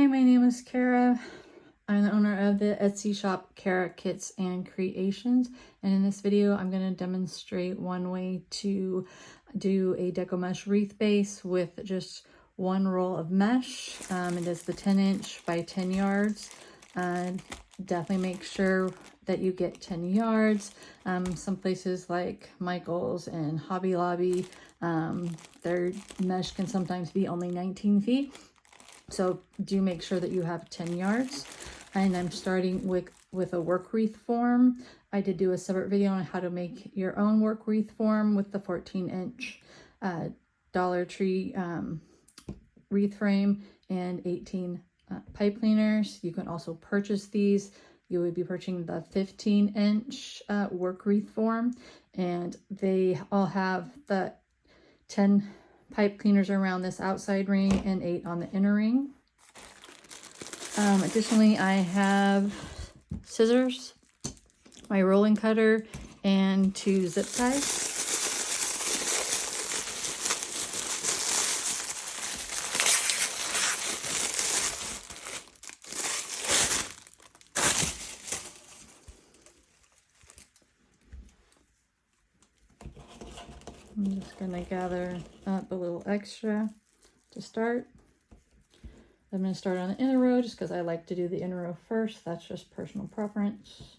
Hi, my name is Kara. I'm the owner of the Etsy shop KaraKitsandCreations, and in this video I'm going to demonstrate one way to do a deco mesh wreath base with just one roll of mesh. It is the 10" by 10 yards. Definitely make sure that you get 10 yards. Some places like Michael's and Hobby Lobby, their mesh can sometimes be only 19 feet. So do make sure that you have 10 yards. And I'm starting with a work wreath form. I did do a separate video on how to make your own work wreath form with the 14" Dollar Tree wreath frame and 18 pipe cleaners. You can also purchase these. You would be purchasing the 15" work wreath form, and they all have the 10 pipe cleaners around this outside ring and 8 on the inner ring. Additionally, I have scissors, my rolling cutter, and 2 zip ties. I'm just going to gather up a little extra to start. I'm going to start on the inner row just because I like to do the inner row first. That's just personal preference.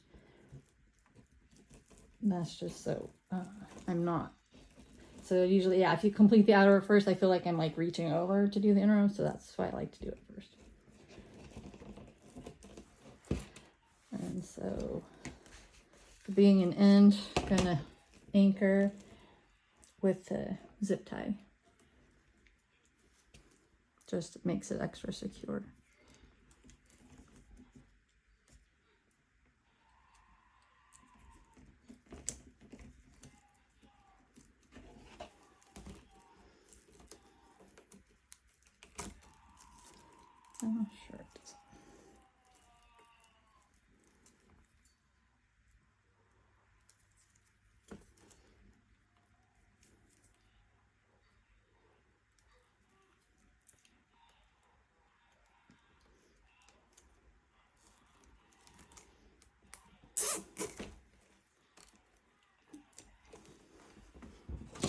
And that's just so I'm not. So usually, yeah, if you complete the outer row first, I feel like I'm like reaching over to do the inner row. So that's why I like to do it first. And so being an end, I'm going to anchor with the zip tie. Just makes it extra secure. Oh, sure it does.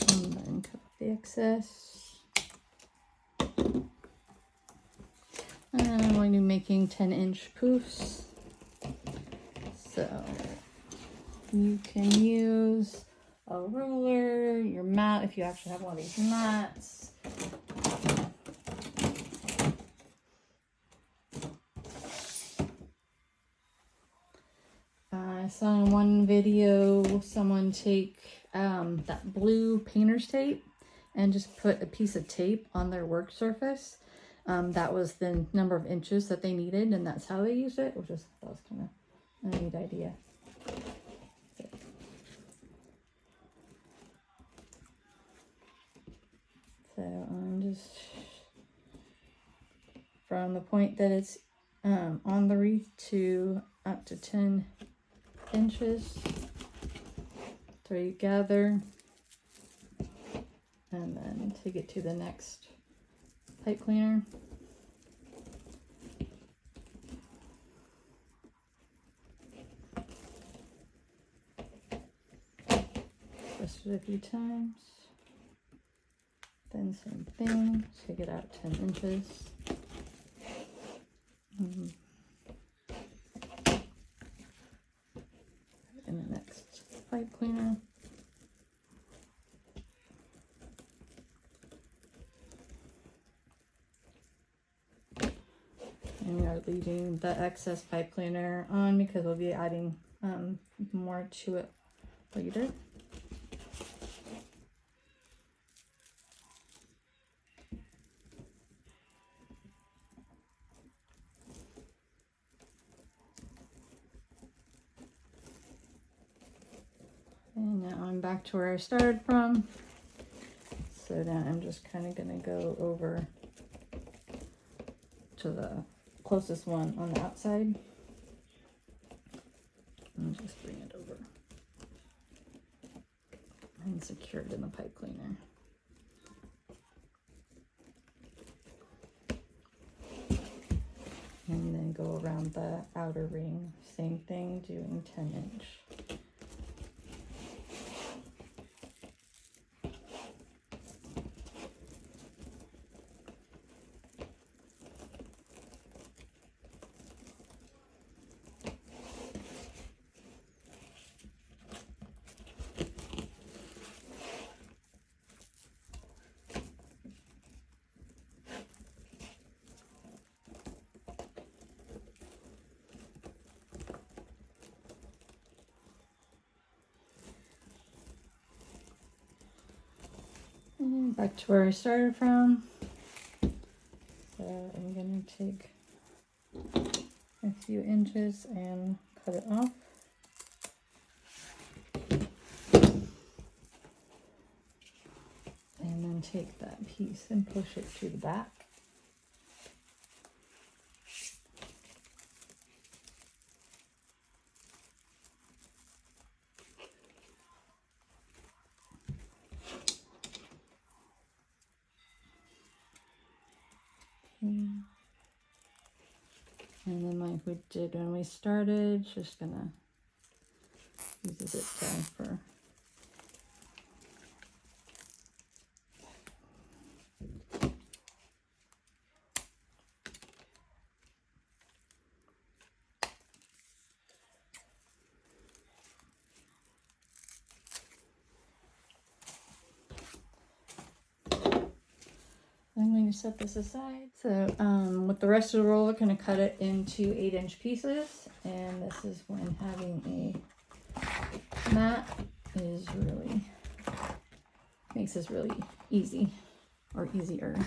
And then cut off the excess. And I'm going to be making 10" poofs. So you can use a ruler, your mat, if you actually have one of these mats. I saw in one video someone take that blue painter's tape and just put a piece of tape on their work surface. That was the number of inches that they needed, and that's how they used it, which that was kind of a neat idea. So I'm just from the point that it's on the wreath to up to 10 inches. So you gather, and then take it to the next pipe cleaner. Twist it a few times. Then same thing, take it out 10 inches. In the next pipe cleaner. And we are leaving the excess pipe cleaner on because we'll be adding more to it later. And now I'm back to where I started from. So now I'm just kind of going to go over to the closest one on the outside. And just bring it over and secure it in the pipe cleaner. go around the outer ring. Same thing, doing 10-inch. And back to where I started from. So I'm going to take a few inches and cut it off. And then take that piece and push it to the back. And then like we did when we started, just gonna use a zip tie for I'm going to set this aside. So with the rest of the roll, we're going to cut it into 8-inch pieces. And this is when having a mat is really, makes this really easy, or easier.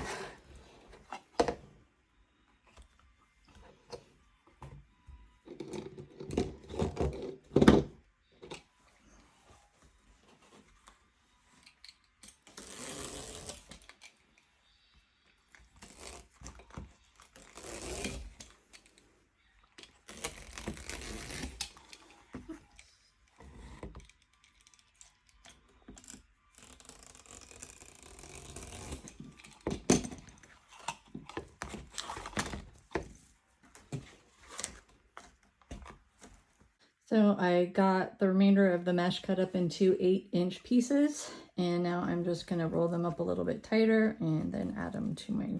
So I got the remainder of the mesh cut up into 8-inch pieces, and now I'm just going to roll them up a little bit tighter and then add them to my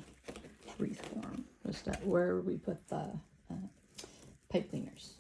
wreath form, just at where we put the pipe cleaners.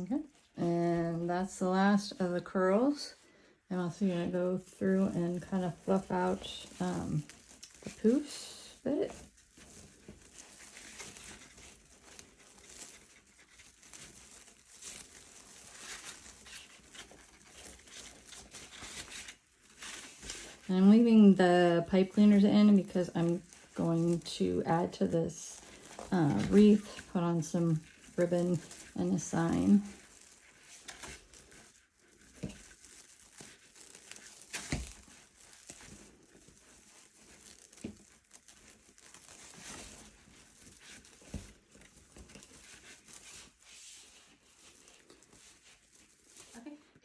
Okay, and that's the last of the curls. I'm also going to go through and kind of fluff out the poofs bit. And I'm leaving the pipe cleaners in because I'm going to add to this wreath, put on some ribbon and a sign.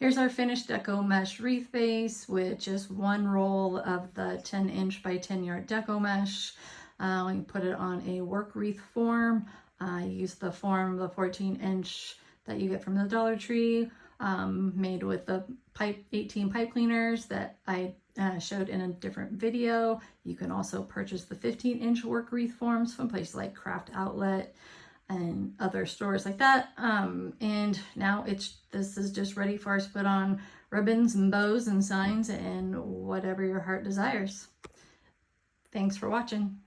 Here's our finished Deco mesh wreath base with just one roll of the 10-inch by 10-yard Deco mesh. We put it on a work wreath form. I used the form, the 14-inch that you get from the Dollar Tree, made with the 18 pipe cleaners that I showed in a different video. You can also purchase the 15-inch work wreath forms from places like Craft Outlet and other stores like that. And now this is just ready for us to put on ribbons and bows and signs and whatever your heart desires. Thanks for watching.